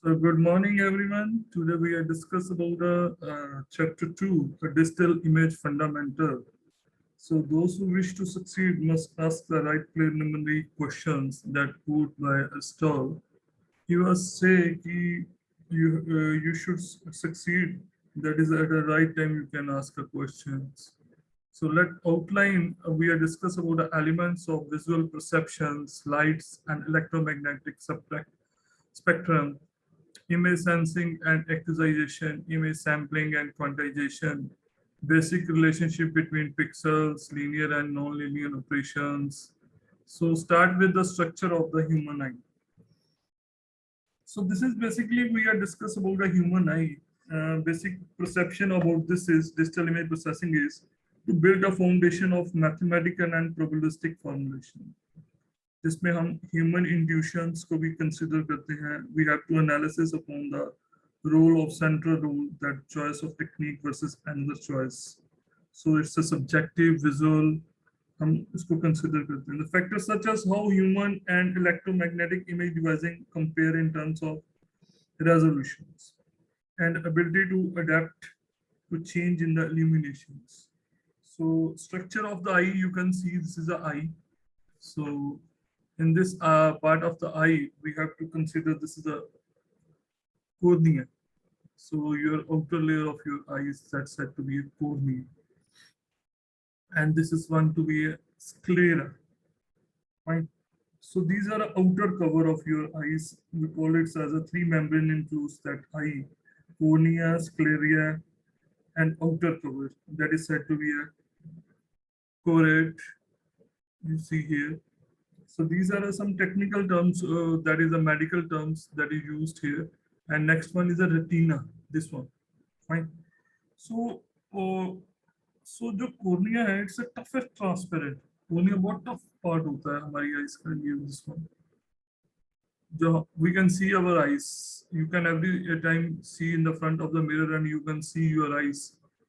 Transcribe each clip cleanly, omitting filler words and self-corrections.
So good morning, everyone. Today we are discuss about chapter 2, a digital image fundamental. So those who wish to succeed must ask the right preliminary questions that put by a stall. He was say कि you should succeed. That is at the right time you can ask a questions. So let outline. We are discuss about the elements of visual perceptions, lights, and electromagnetic spectrum, image sensing and acquisition, image sampling and quantization, basic relationship between pixels, linear and non-linear operations. So start with the structure of the human eye. So this is basically we are discuss about the human eye. Basic perception about this is digital image processing is to build a foundation of mathematical and probabilistic formulation. जिसमें हम human intuitions को भी consider करते हैं. We have to analysis upon the role of central rule that choice of technique versus another choice. So it's a subjective visual, हम इसको consider करते हैं. The factors such as how human and electromagnetic image devising compare in terms of resolutions and ability to adapt to change in the illuminations. So structure of the eye, you can see this is the eye. So in this part of the eye, we have to consider this is a cornea. So your outer layer of your eye is said to be a cornea. And this is one to be a sclera. Right? So these are the outer cover of your eyes. We call it as a three membrane includes that eye. Cornea, sclera, and outer cover. That is said to be a choroid. You see here. So these are some technical terms, that is the medical terms that is used here. And next one is a retina, this one. Fine. So, जो cornea है, it's a toughest transparent. Cornea बहुत tough part होता है हमारी eyes का ये this one. जो we can see our eyes. You can every time see in the front of the mirror and you can see your eyes.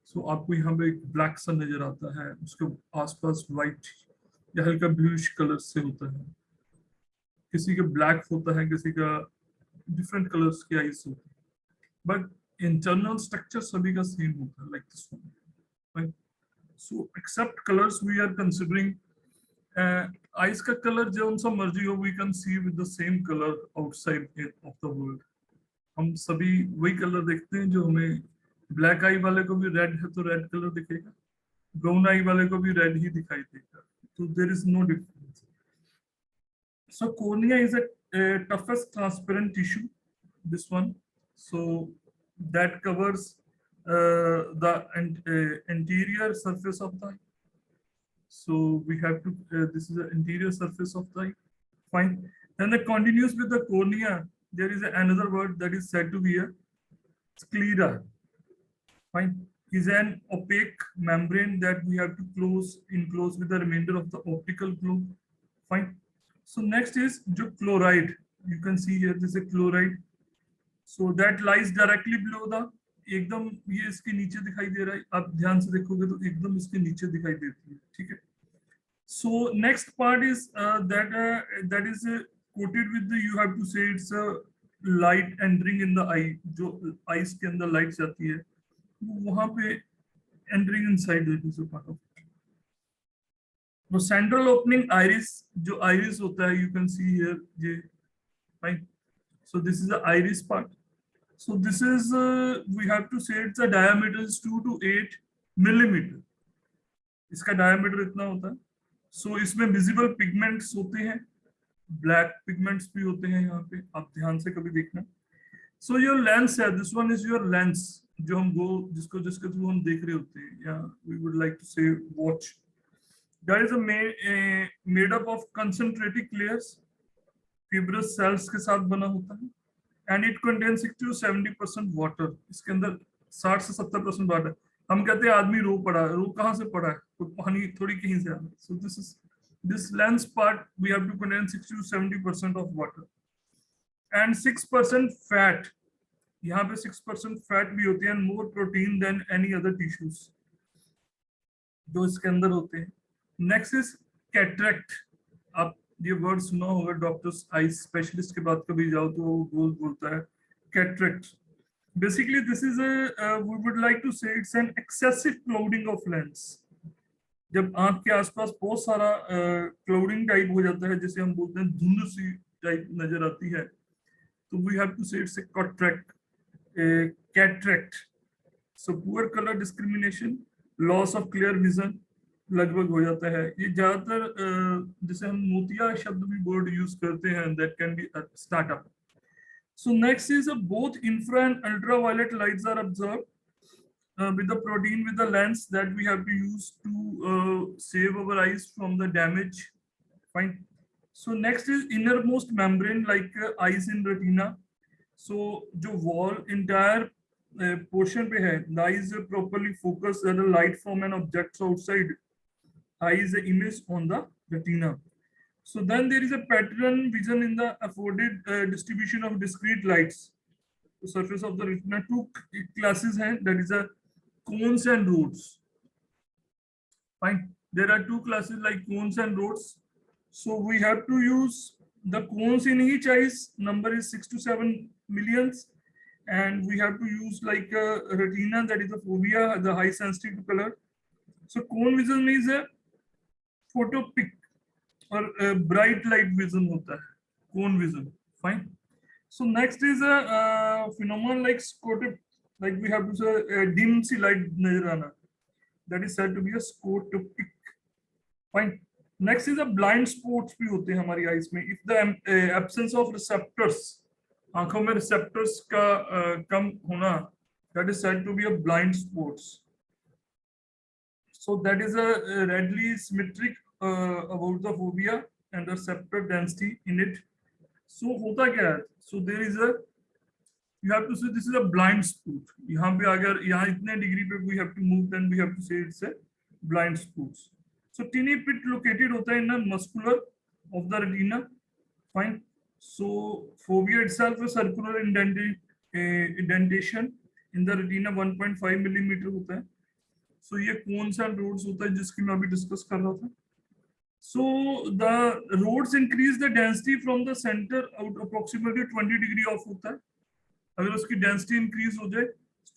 So आपको यहाँ पे एक black सा नजर आता है, उसके आसपास white या हल्का bluish कलर से होता है. किसी का ब्लैक होता है, किसी का डिफरेंट कलर्स की आईज होती है, बट इंटरनल स्ट्रक्चर सभी का सेम होता है, like this one. Right. So except colours we are considering eyes का कलर जो सा मर्जी हो, we can see with the same colour outside of the world. हम सभी वही कलर देखते हैं जो हमें, ब्लैक आई वाले को भी रेड है तो रेड कलर दिखेगा, ब्राउन आई वाले को भी रेड ही दिखाई देगा. तो there is no difference. So cornea is a toughest transparent tissue, this one. So that covers the anterior surface of the eye. So we have to, this is the anterior surface of the eye. Fine. Then the continues with the cornea, there is another word that is said to be a sclera. Fine. Is an opaque membrane that we have to enclose with the remainder of the optical globe. Fine. So next is जो chloride. You can see here this is a chloride. So that lies directly below the, एकदम ये इसके नीचे दिखाई दे रहा है. आप ध्यान से देखोगे तो एकदम इसके नीचे दिखाई देती है. ठीक है. So next part is that is coated with the, you have to say it's a light entering in the eye. जो eyes के अंदर light जाती है, वहाँ पे entering inside it is a part of. तो सेंट्रल ओपनिंग आइरिस, जो iris होता है, यू कैन सी हियर ये. Right. So this is the iris part. So this is, we have to say it's a diameter is 2 to 8 millimetre. इसका diameter इतना होता है. सो इसमें विजिबल पिगमेंट्स होते हैं, ब्लैक पिगमेंट्स भी होते हैं यहाँ पे, आप ध्यान से कभी देखना. सो योर लेंस है, this one is your lens, जो हम जिसके थ्रू हम देख रहे होते हैं, या वी वुड लाइक टू से watch. That is made up of concentric layers, fibrous cells के साथ बना होता है, and it contains 60 to 70% water. इसके अंदर 60 से 70% वाटर. हम कहते हैं आदमी रो पड़ा है, रो कहाँ से पड़ा है, तो पानी थोड़ी कहीं से आ रहा है. So this lens part we have to contain 60 to 70% of water and 6% fat. यहाँ पे 6% फैट भी होती है, and more protein than any other tissues जो इसके अंदर होते हैं. Next is cataract. आप ये वर्ड सुना होगा, डॉक्टर्स आई स्पेशलिस्ट के बाद कभी जाओ तो वो बोलता है cataract. Basically, this is we would like to say it's an excessive clouding of lens. जब आंख के आसपास बहुत सारा क्लाउडिंग टाइप हो जाता है, जैसे हम बोलते हैं धुंध सी टाइप नजर आती है, तो we have to say it's cataract. So poor colour discrimination, loss of clear vision लगभग हो जाता है. ये ज्यादातर जैसे हम मोतिया शब्द भी वर्ड यूज करते हैं, that can be startup. So next is both infra and ultraviolet lights are observed with the protein with the lens that we have to use to save our eyes from the damage. Fine. So next is innermost membrane like eyes in retina. So जो wall entire portion पे है, the eye is properly focused at the light from an object outside. Eye is the image on the retina. So then there is a pattern vision in the afforded distribution of discrete lights. The surface of the retina, two classes हैं, that is a cones and rods. Fine. There are two classes like cones and rods. So we have to use the cones in each eyes. Number is 6 to 7 millions, and we have to use like a retina, that is the fovea, the high sensitive to color. So cone vision is a photopic or a bright light vision hota hai. Cone vision. Fine. So next is a phenomenon like scotopic. Like we have to say a dim see light nazar aana, that is said to be a scotopic. Fine. Next is a blind spots भी होते हैं हमारी eyes में. If the absence of receptors, आंखों में receptors का कम होना, that is said to be a blind spots. So that is a readily symmetric about the fovea and the receptor density in it. So होता क्या है? So there is a, you have to say this is a blind spot. यहाँ पे अगर यहाँ इतने degree पे we have to move, then we have to say it's a blind spot. So tiny pit located होता है in the muscular of the retina. Fine. So fovea itself is circular indentation in the retina 1.5 millimeter होता है. So ये cones and rods होता है जिसकी मैं अभी डिस्कस कर रहा था. So the rods increase the density from the center out approximately 20 degree off होता है. अगर उसकी डेंसिटी इंक्रीज हो जाए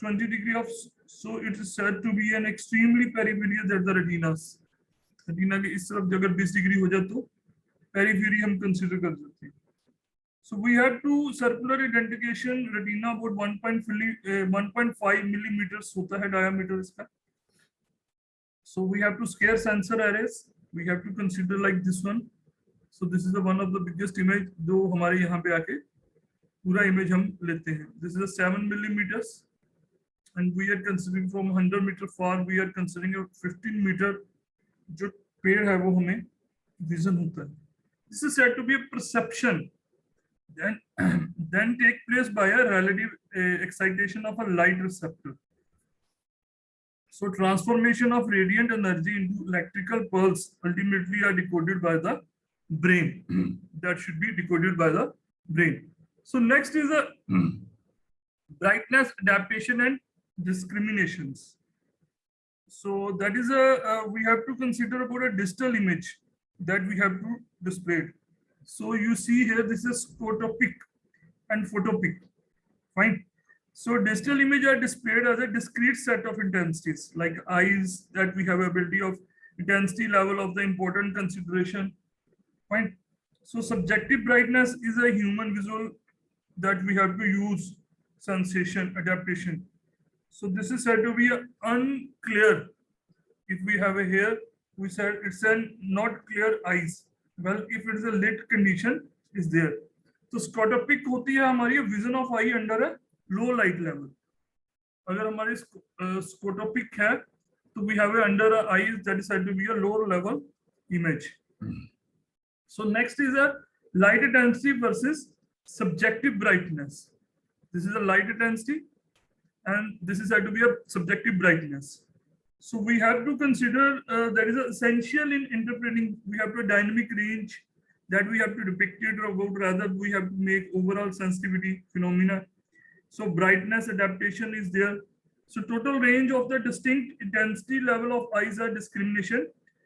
20 degree of, so it is said to be an extremely peripheral that the retinas. Retina के इस तरफ अगर 20 डिग्री हो जाए तो पेरिफेरी हम कंसीडर कर सकते हैं. So we have to circular identification retina about 1.5 millimetres होता है डायमीटर इसका. So we have to square sensor arrays. We have to consider like this one. So this is one of the biggest image जो हमारे यहाँ पे आके पूरा image हम लेते हैं. This is 7 millimeters and we are considering from 100 meter far we are considering a 15 meter जो पेड़ है वो हमें विजन होता है. This is said to be a perception then take place by a relative excitation of a light receptor. So transformation of radiant energy into electrical pulse ultimately are decoded by the brain. That should be decoded by the brain. So next is a brightness adaptation and discriminations. So that is we have to consider about a digital image that we have to display. So you see here this is scotopic and photopic. Fine. So digital image are displayed as a discrete set of intensities like eyes, that we have ability of intensity level of the important consideration. Fine. So subjective brightness is a human visual that we have to use sensation adaptation. So this is said to be unclear. If we have a hair, we said it's a not clear eyes. Well, if it is a lit condition is there. तो scotopic होती है हमारी vision of I under है लो light level. अगर हमारी scotopic है तो we have under eye that is said to be a lower level image. So next is a light intensity versus subjective brightness. This is a light intensity and this is said to be a subjective brightness. So we have to consider that is essential in interpreting. We have to dynamic range that we have to depict it, or about rather we have to make overall sensitivity phenomena. So brightness adaptation is there. So total range of the distinct intensity level of eyes are discrimination.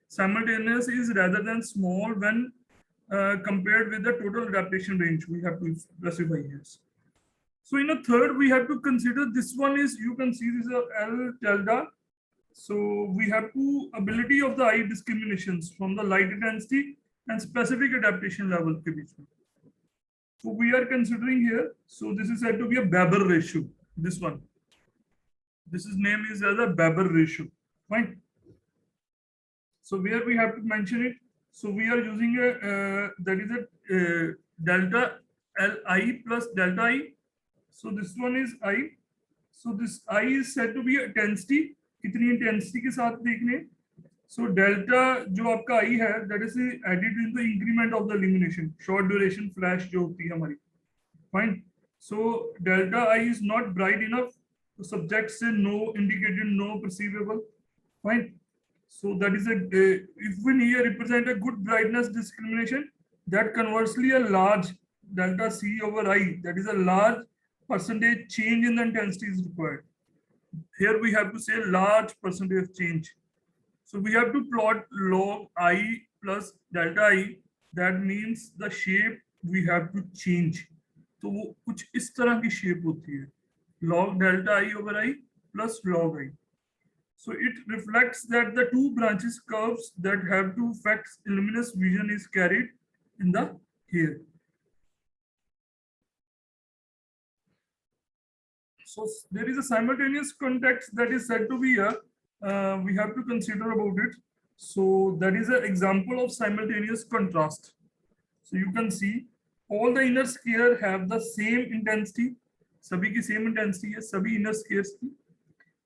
Simultaneous is rather than small when compared with the total adaptation range we have to specify here. So in a third, we have to consider this one is, you can see this is a L delta. So we have two ability of the eye discriminations from the light intensity and specific adaptation level के बीच में. So we are considering here. So this is said to be a Baber ratio. This one. This is name is as a Baber ratio. Fine. So where we have to mention it. So we are using a that is a delta Li plus delta I. So this one is I. So this I is said to be a intensity. कितनी intensity के साथ देखने. So delta जो आपका I है, that is added in the increment of the illumination. Short duration flash जो होती है हमारी. Fine. So delta I is not bright enough. The subject say no indicated, no perceivable. Fine. So that is a if we here represent a good brightness discrimination, that conversely a large delta C over I, that is a large percentage change in the intensity is required. Here we have to say large percentage change. So we have to plot log I plus delta I. That means the shape we have to change. तो वो कुछ इस तरह की shape होती है, log delta I over I plus log I. So it reflects that the two branches curves that have to affect luminous vision is carried in the here. So there is a simultaneous context that is said to be here. We have to consider about it. So that is an example of simultaneous contrast. So you can see all the inner sphere have the same intensity. सभी की same intensity है, सभी inner spheres की.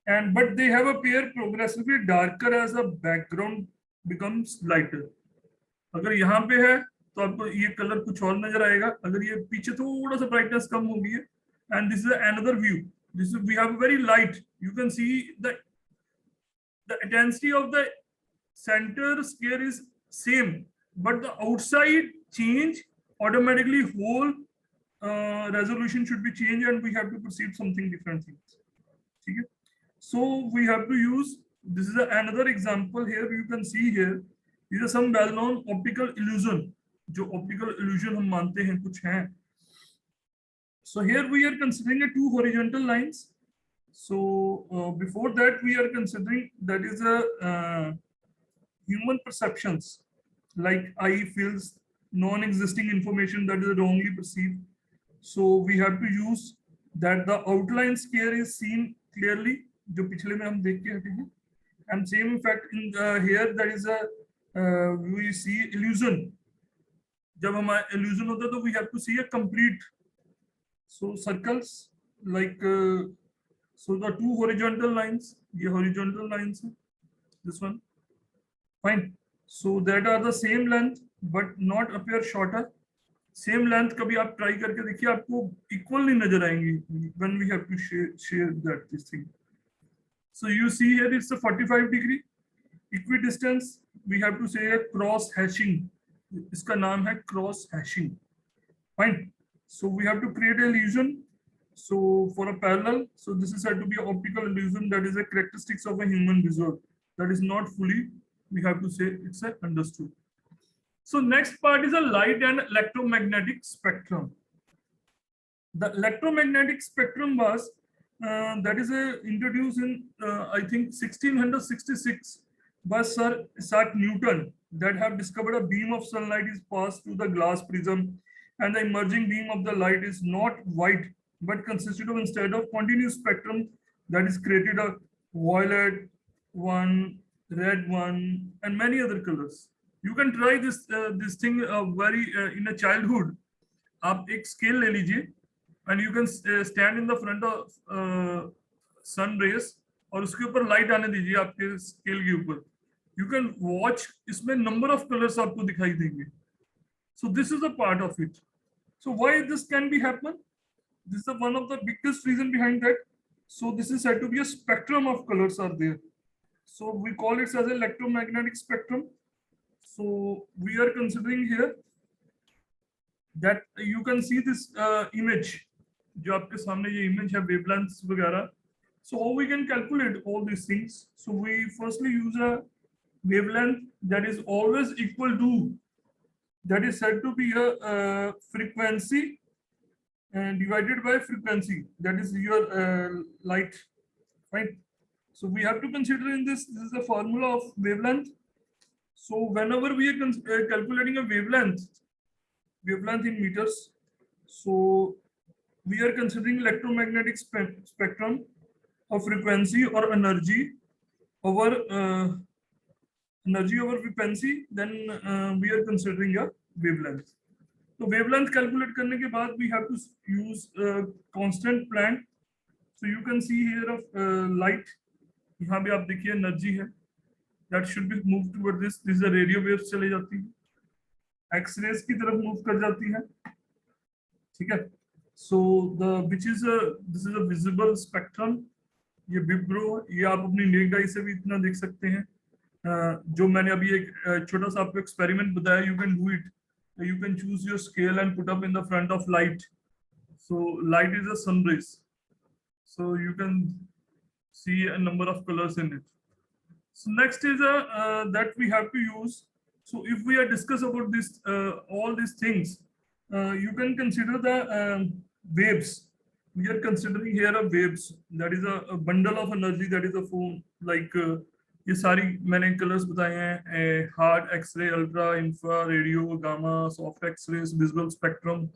And but they have appear progressively darker as the background becomes lighter. अगर यहाँ पे है तो आपको ये कलर कुछ और नजर आएगा. अगर ये पीछे थोड़ा सा brightness कम होगी है. And this is another view. This is, we have very light. You can see the intensity of the center sphere is same, but the outside change automatically whole resolution should be changed, and we have to perceive something different things. Okay? So we have to use, this is another example here. You can see here, these are some well-known optical illusion. जो optical illusion हम मानते हैं कुछ हैं. So here we are considering a two horizontal lines. So before that we are considering that is a human perceptions, like eye feels non-existing information that is wrongly perceived. So we have to use that the outline scale is seen clearly. जो पिछले में हम देख के हटे हैं. And same fact in here that is a we see illusion. जब हमारा illusion होता है तो we have to see a complete. So circles like so the two horizontal lines, ये horizontal lines है, this one. Fine. So that are the same length but not appear shorter. Same length कभी आप try करके देखिए, आपको equal नहीं नजर आएंगी when we have to share that this thing. So you see here it's a 45 degree equidistance. We have to say a cross hashing. इसका नाम है cross hashing. Fine. So we have to create an illusion. So for a parallel, so this is said to be an optical illusion that is a characteristics of a human visual. That is not fully, we have to say it's a understood. So next part is a light and electromagnetic spectrum. The electromagnetic spectrum was that is introduced in I think 1666 by Sir Isaac Newton, that have discovered a beam of sunlight is passed through the glass prism, and the emerging beam of the light is not white but consisted of instead of continuous spectrum that is created a violet one, red one, and many other colors. You can try this thing very in a childhood. आप एक scale ले लीजिए and you can stand in the front of sun rays और उसके ऊपर light आने दीजिए आपके scale के ऊपर. You can watch, इसमें number of colors आपको दिखाई देंगे. So this is a part of it. So why this can be happen? This is one of the biggest reason behind that. So this is said to be a spectrum of colors are there. So we call it as an electromagnetic spectrum. So we are considering here that you can see this image. जो आपके सामने ये image है wavelengths वगैरह. So how we can calculate all these things? So we firstly use a wavelength that is always equal to, that is said to be a frequency divided by frequency, that is your light, right? So we have to consider in this is the formula of wavelength. So whenever we are calculating a wavelength in meters, so we are considering electromagnetic spectrum of frequency or energy over frequency, then we are considering a wavelength. तो wavelength calculate करने के बाद we have to use constant Planck. So you can see here of light, यहाँ भी आप देखिए energy है, that should be moved toward this is a radio waves चले जाती है, X-rays की तरफ move कर जाती है, ठीक है. So the this is a visible spectrum, ये विब्रो, ये आप अपनी नेक्ड आई से भी इतना देख सकते हैं. जो मैंने अभी एक छोटा सा आपको एक्सपेरिमेंट बताया, you can do it, you can choose your scale and put up in the front of light. So light is a sun rays, so you can see a number of colors in it. So next is that we have to use. So if we are discuss about this all these things, you can consider the waves. We are considering here a waves, that is a bundle of energy, that is a form like ये सारी मैंने colours बताए हैं, hard, X-ray, ultra, infra, radio, gamma, soft X-rays, visual spectrum,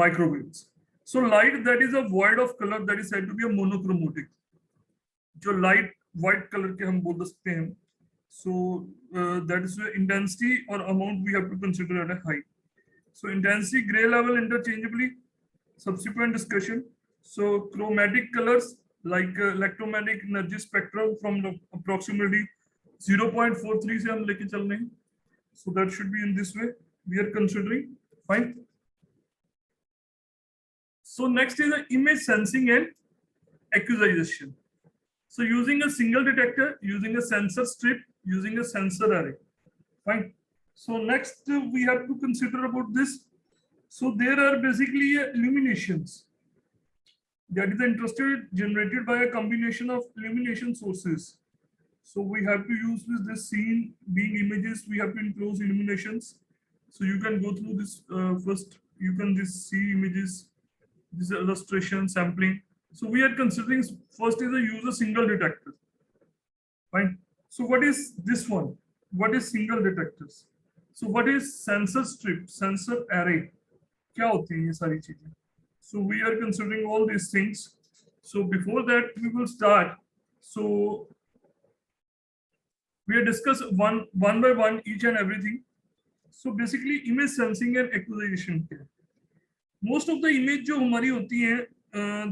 microwaves. So light that is a void of colour that is said to be a monochromatic. जो light white colour के हम बोल सकते हैं. सो दैट इज इंटेंसिटी और amount we have to consider at a high. So intensity grey level interchangeably, subsequent discussion. So chromatic colors like electromagnetic energy spectrum from approximately 0.43 से हम लेके चल रहे हैं. So that should be in this way we are considering. Fine. So next is the image sensing and acquisition. So using a single detector, using a sensor strip, using a sensor array. Fine. So next we have to consider about this. So there are basically illuminations. That is interested generated by a combination of illumination sources. So we have to use this scene being images. We have to enclose illuminations. So you can go through this first. You can just see images, this illustration sampling. So we are considering first is a use a single detector. Fine. So what is this one? What is single detectors? So what is sensor strip, sensor array? क्या होती हैं ये सारी चीजें? So we are considering all these things. So before that we will start. So we are discuss one by one each and everything. So basically image sensing and acquisition. Most of the image जो हमारी होती है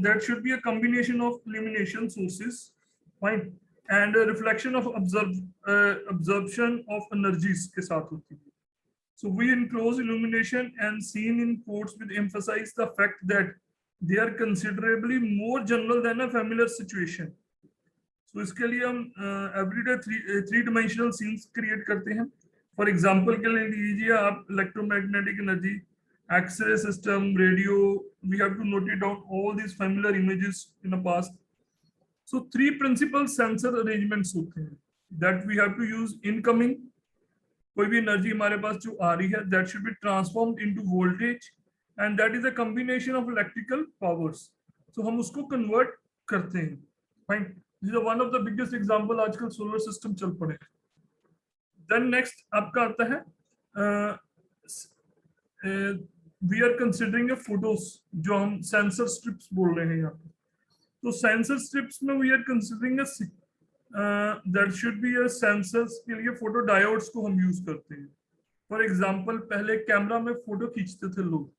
that should be a combination of illumination sources, fine, and a reflection of absorption of energies के साथ होती है. So we enclose illumination and scene in quotes with emphasize the fact that they are considerably more general than a familiar situation. So इसके लिए हम everyday three-dimensional scenes create करते हैं. For example के लिए लीजिए आप electromagnetic energy, X-ray system, radio. We have to note it down all these familiar images in the past. So three principal sensor arrangements होते हैं that we have to use. Incoming, कोई भी energy हमारे पास जो आ रही है, that should be transformed into voltage and that is a combination of electrical powers. So हम उसको convert करते हैं. Fine. This is one of the biggest example. आजकल solar system चल पड़े. Then next आपका आता है we are considering a photos जो हम sensor strips बोल रहे हैं यहाँ पे. तो sensor strips में we are considering a that should be a sensors के लिए फोटो डायोड्स को हम यूज करते हैं. फॉर एग्जांपल पहले कैमरा में फोटो खींचते थे लोग.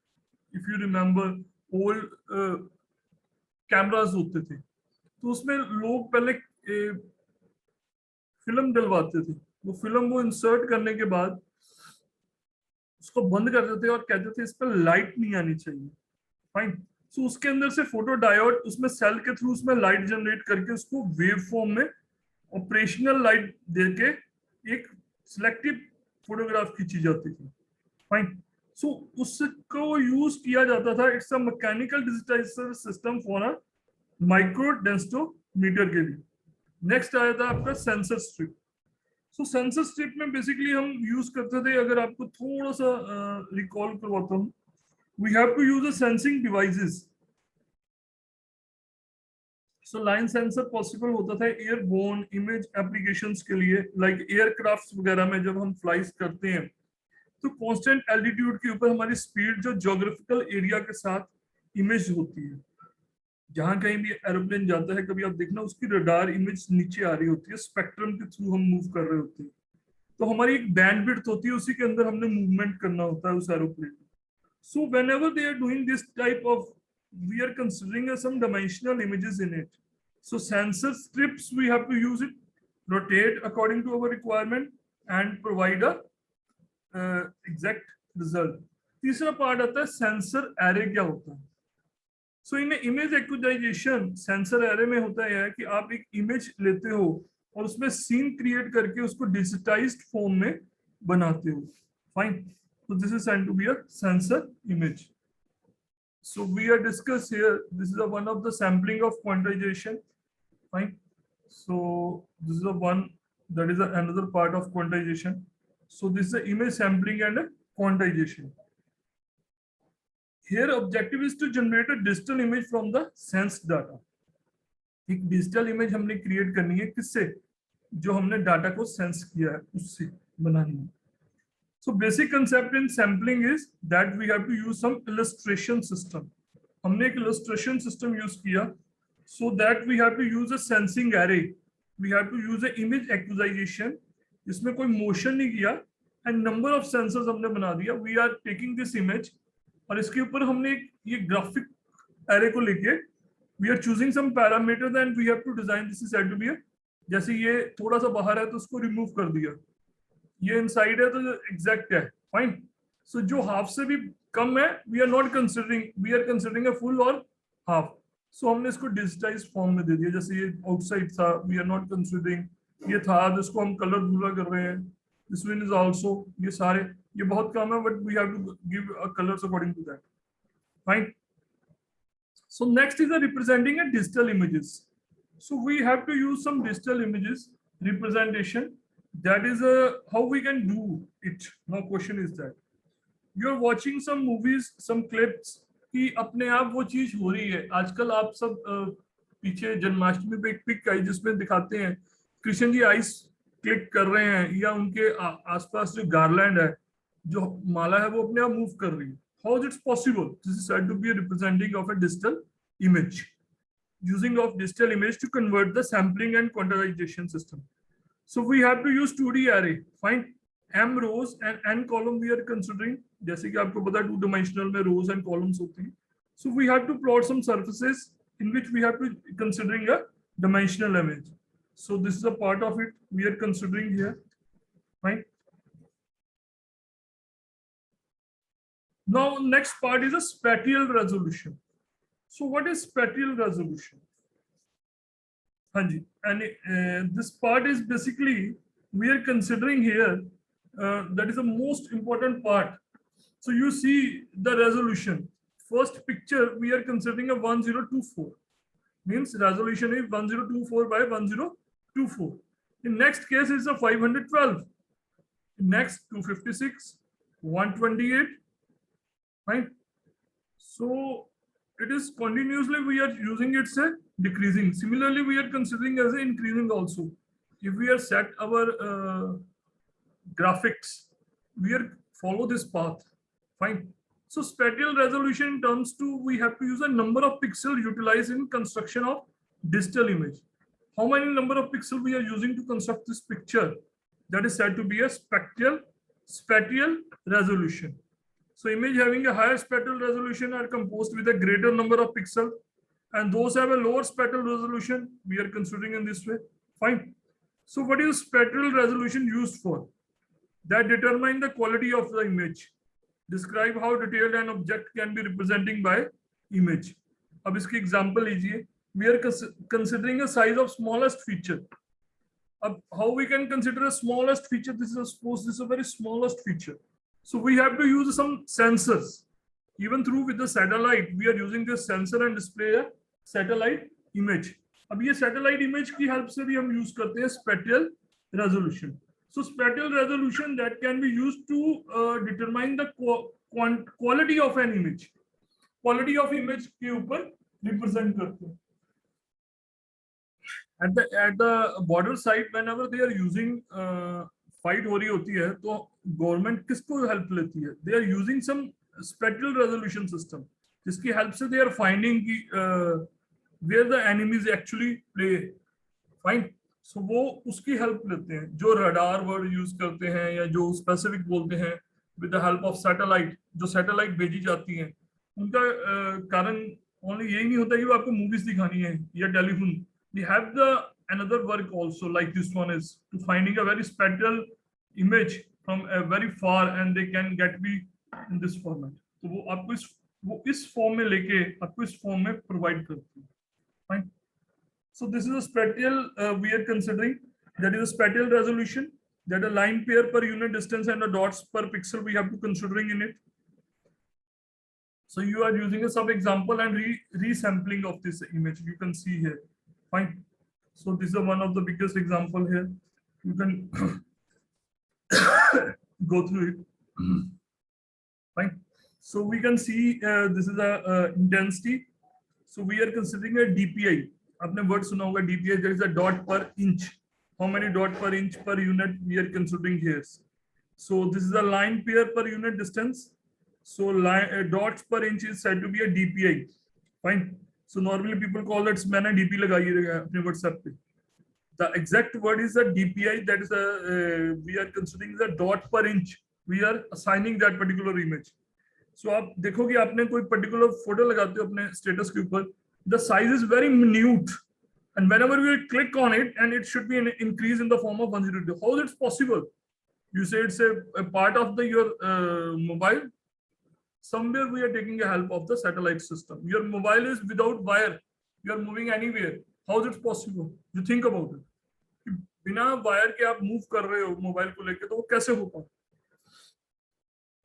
If you remember old cameras होते थे तो उसमें लोग पहले फिल्म डलवाते थे. वो फिल्म वो इंसर्ट करने के बाद उसको बंद करते थे और कहते थे इस पर लाइट नहीं आनी चाहिए. फाइन. सो उसके अंदर से फोटो डायोड उसमें सेल के थ्रू उसमें लाइट जनरेट करके उसको वेव फॉर्म में ऑपरेशनल लाइट देके एक सिलेक्टिव फोटोग्राफ खींची जाती थी. फाइन. सो उसको यूज किया जाता था. It's a mechanical digitiser system for a micro densitometer के लिए. नेक्स्ट आया था आपका सेंसर स्ट्रिप. सो सेंसर स्ट्रिप में बेसिकली हम यूज करते थे, अगर आपको थोड़ा सा रिकॉल करवाता हूँ, We have to use a sensing devices. So line sensor possible होता था एयरबोर्न इमेज एप्लीकेशंस के लिए, लाइक एयरक्राफ्ट्स वगैरह में जब हम फ्लाइज करते हैं तो कांस्टेंट एल्टीट्यूड के ऊपर हमारी स्पीड जो ज्योग्राफिकल एरिया के साथ इमेज होती है, जहां कहीं भी एरोप्लेन जाता है कभी आप देखना उसकी रडार इमेज नीचे आ रही होती है, स्पेक्ट्रम के थ्रू हम मूव कर रहे होते हैं, तो हमारी एक बैंड विड्थ होती है, उसी के अंदर हमने मूवमेंट करना होता है उस एरोप्लेन में. So whenever they are doing this type of, we are considering some dimensional images in it. So sensor strips, we have to use it, rotate according to our requirement and provide a exact result. तीसरा part आता है sensor array. क्या होता है? सो इन image एक्विजाइजेशन sensor array में होता है कि आप एक इमेज लेते हो और उसमें सीन क्रिएट करके उसको डिजिटाइज्ड फॉर्म में बनाते हो. Fine. So this is said to be a sensor image. So we are discussed here. This is one of the sampling of quantization. Fine. So this is one that is another part of quantization. So this is the image sampling and quantization. Here objective is to generate a digital image from the sensed data. एक digital image हमने create करनी है किससे? जो हमने data को sense किया है उससे बनानी है. So basic concept in sampling is that we have to use some illustration system. हमने एक illustration system use किया, so that we have to use a sensing array. We have to use a image acquisition. इसमें कोई motion नहीं किया and number of sensors हमने बना दिया. We are taking this image और इसके ऊपर हमने ये graphic array को लेके we are choosing some parameters and we have to design. This is said to be a, जैसे ये थोड़ा सा बाहर है तो उसको remove कर दिया, ये इनसाइड है तो एग्जैक्ट है. फाइन. सो जो हाफ से भी कम है we are not considering, we are considering a full और हाफ. सो हमने इसको डिजिटाइज फॉर्म में दे दिया. जैसे ये आउटसाइड था, वी आर नॉट कंसिडरिंग. ये था जिसको हम कलर भूरा कर रहे हैं, दिस वन इज आल्सो. ये सारे ये बहुत कम है but we have to give a colours according to that. Fine. So next is representing a digital images. So we have to use some digital images representation. That is how we can do it. Now question is that you are watching some movies, some clips कि अपने आप वो चीज हो रही है. आजकल आप सब पीछे जन्माष्टमी पे एक पिक आई जिसमें दिखाते हैं कृष्ण जी आइस क्लिक कर रहे हैं या उनके आसपास जो गार्लैंड है, जो माला है, वो अपने आप मूव कर रही है. How is it possible? This is said to be a representing of a digital image, using of digital image to convert the sampling and quantization system. So we have to use 2D array. Fine. M rows and n column we are considering. जैसे कि आपको पता है 2 dimensional में rows and columns होती हैं. So we have to plot some surfaces in which we have to considering a dimensional image. So this is a part of it we are considering here. Fine. Now next part is a spatial resolution. So what is spatial resolution? And this part is basically we are considering here that is the most important part. So you see the resolution. First picture we are considering a 1024, means resolution is 1024 by 1024. In next case is a 512. In next 256, 128. Right. So it is continuously we are using it say decreasing. Similarly we are considering as a increasing also. If we are set our graphics, we are follow this path. Fine. So spatial resolution in terms to we have to use a number of pixels utilized in construction of digital image. How many number of pixels we are using to construct this picture? That is said to be a spatial resolution. So image having a higher spatial resolution are composed with a greater number of pixels, and those have a lower spatial resolution we are considering in this way. Fine. So what is spatial resolution used for? That determine the quality of the image. Describe how detailed an object can be representing by image. अब इसकी example लीजिए. We are considering a size of smallest feature. अब how we can consider a smallest feature? This is suppose this is a very smallest feature. So we have to use some sensors. Even through with the satellite, we are using this sensor and display a satellite image. अब ये satellite image की help से भी हम use करते हैं spatial resolution. So spatial resolution that can be used to determine the quality of an image, quality of image के ऊपर रिप्रेजेंट करते हैं. At the border side, whenever they are using fight हो रही होती है, तो गवर्नमेंट किसको हेल्प लेती है? They are using some spectral resolution system, जिसकी हेल्प से they are finding की where the enemies actually play. Fine. So वो उसकी हेल्प लेते हैं, जो रडार वर्ड यूज करते हैं या जो स्पेसिफिक बोलते हैं with the help of satellite, जो सैटेलाइट भेजी जाती हैं, उनका कारण ओनली यही नहीं होता कि वो आपको मूवीज दिखानी है या telephone. We have the another work also like this one is to finding a very spectral image from a very far and they can get me in this format. तो वो आपको इस फॉर्म में लेके आपको इस फॉर्म में provide करती है. Fine. So this is a spatial we are considering, that is a spatial resolution, that a line pair per unit distance and the dots per pixel we have to considering in it. So you are using a sub example and resampling of this image. You can see here. Fine. So this is one of the biggest example here. You can go through it. Fine. So we can see this is a intensity. So we are considering a DPI. आपने word सुना होगा DPI. There is a dot per inch. How many dot per inch per unit we are considering here? So this is a line pair per unit distance. So line dots per inch is said to be a DPI. Fine. So normally people call that मैंने DP लगाई है अपने WhatsApp पे. The exact word is a DPI. That is a we are considering the dot per inch. We are assigning that particular image. So आप देखोगे आपने कोई particular photo लगाते हो अपने status के ऊपर, the size is very minute, and whenever we click on it, and it should be an increase in the form of 102. How is it possible? You say it's a part of the your mobile. Somewhere we are taking a help of the satellite system. Your mobile is without wire. You are moving anywhere. How is it possible? You think about it. बिना wire के आप move कर रहे हो mobile को लेके, तो वो कैसे होगा?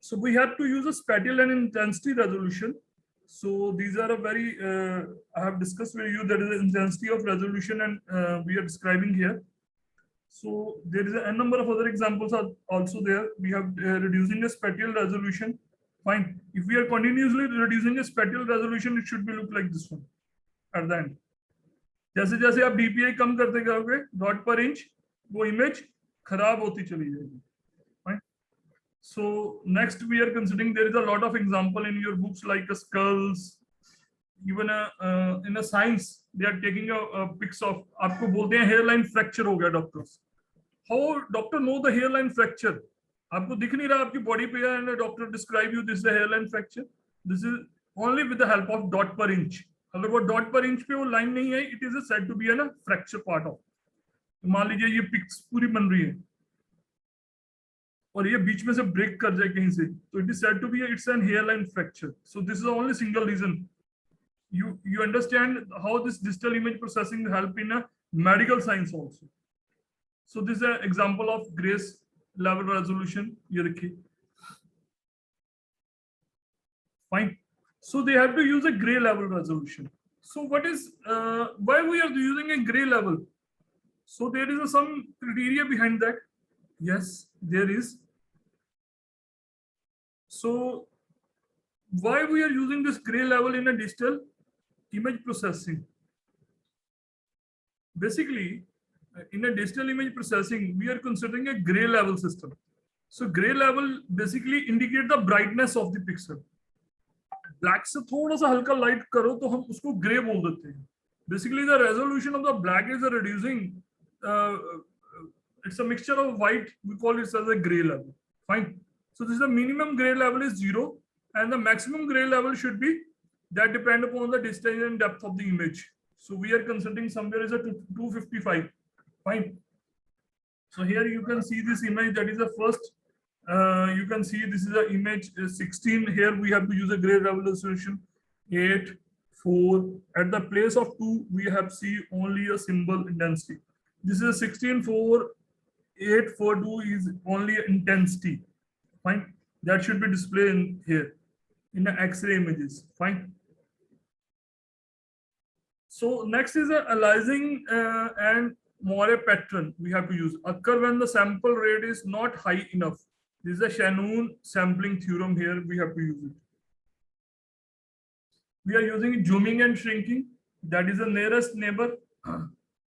So we have to use a spatial and intensity resolution. So these are a very I have discussed with you that is the intensity of resolution, and we are describing here. So there is a number of other examples are also there. We have reducing a spatial resolution. Fine. If we are continuously reducing a spatial resolution, it should be look like this one at the end. जैसे जैसे आप DPI कम करते जाओगे dot पर inch, वो image खराब होती चली जाएगी. Fine. So next we are considering there is a lot of example in your books like skulls. Even in a science they are taking a pics of, आपको बोलते हैं hairline fracture हो गया doctors. How doctor know the hairline fracture? आपको दिख नहीं रहा आपकी बॉडी पे है, and doctor describe you this is a hairline fracture. This is only with the help of dot per inch. अगर वो डॉट पर इंच पे वो लाइन नहीं है, it is said to be an fracture part of. मान लीजिए ये पिक्स पूरी बन रही है और ये बीच में से ब्रेक कर जाए कहीं से, तो it is said to be it's an hairline fracture. So this is only single reason. You understand how this digital image processing help in a medical science also. So this is an example of grace level resolution. ये देखिए. Fine. So they have to use a gray level resolution. So what is why we are using a gray level? So there is some criteria behind that. Yes, there is. So why we are using this gray level in a digital image processing? Basically, in a digital image processing, we are considering a gray level system. So gray level basically indicate the brightness of the pixel. Black से थोड़ा सा हल्का light करो तो हम उसको grey बोल देते हैं. Basically the resolution of the black is reducing, it's a mixture of white, we call it as a grey level. Fine. So this the minimum grey level is 0 and the maximum grey level should be that depend upon the distance and depth of the image. So we are considering somewhere is a 255. Fine. So here you can see this image, that is the first. You can see this is an image 16. Here we have to use a gray level resolution 8, 4. At the place of 2, we have see only a symbol intensity. This is a 16, 4, 8, 4, 2 is only intensity. Fine. That should be displayed in here in the X-ray images. Fine. So next is a aliasing and Moire pattern we have to use. Occur when the sample rate is not high enough. This is the Shannon sampling theorem here. We have to use it. We are using zooming and shrinking. That is the nearest neighbor,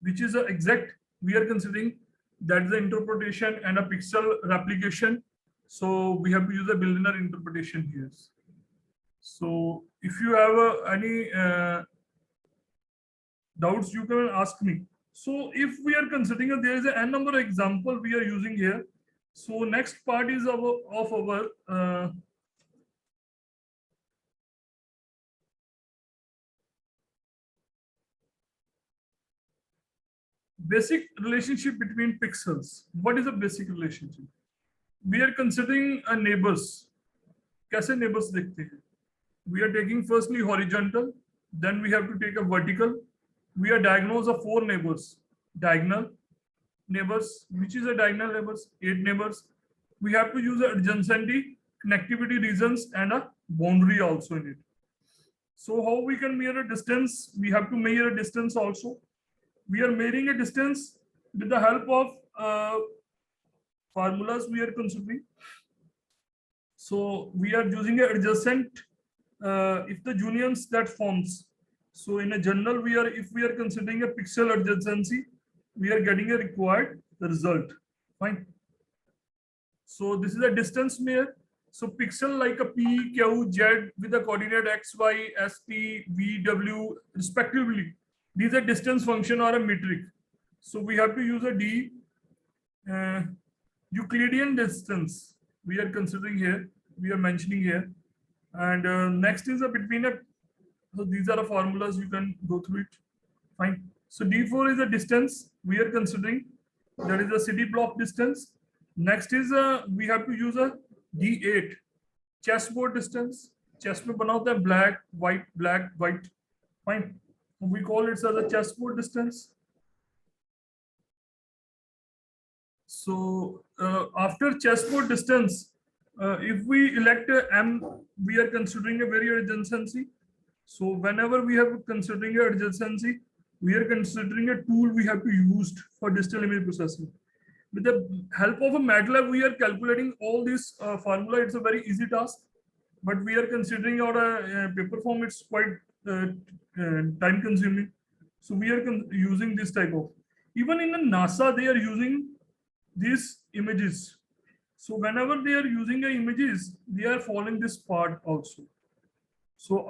which is the exact. We are considering that is the interpretation and a pixel replication. So we have to use a Billiner interpretation here. So if you have any doubts, you can ask me. So if we are considering that there is a n number of example we are using here. So next part is of our basic relationship between pixels. What is a basic relationship? We are considering a neighbors. कैसे neighbors देखते हैं? We are taking firstly horizontal, then we have to take a vertical. We are diagnose of 4 neighbors. Diagonal neighbors, which is a diagonal neighbors, 8 neighbors. We have to use a adjacency, connectivity regions, and a boundary also in it. So how we can measure a distance? We have to measure a distance also. We are measuring a distance with the help of formulas we are considering. So we are using an adjacent if the unions that forms. So in a general, if we are considering a pixel adjacency, we are getting a required result. Fine. So this is a distance measure. So pixel like a P, Q, Z with the coordinate X, Y, S, T, V, W respectively. These are distance function or a metric. So we have to use a D. Euclidean distance we are considering here. We are mentioning here. And next is a between a. So these are the formulas, you can go through it. Fine. So D4 is a distance we are considering. That is the city block distance. Next is we have to use a D8 chessboard distance. Chess में बना होता है black, white. Fine. We call it as a chessboard distance. So after chessboard distance, if we elect M, we are considering a very adjacency. So whenever we have considering a adjacency, we are considering a tool we have to use for digital image processing. With the help of a MATLAB, we are calculating all this formula. It's a very easy task, but we are considering our paper form. It's quite time consuming. So we are using this type of. Even in the NASA, they are using these images. So whenever they are using the images, they are following this part also. So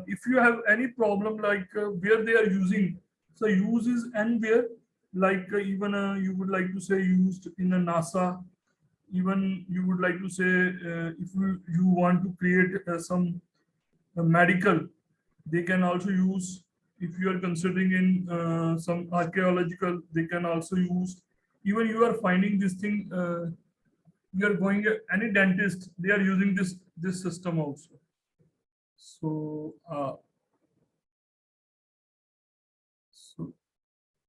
if you have any problem like where they are using, so use is anywhere, like even you would like to say used in a NASA, even you would like to say if you want to create some medical, they can also use. If you are considering in some archaeological, they can also use. Even you are finding this thing, you are going any dentist, they are using this system also. So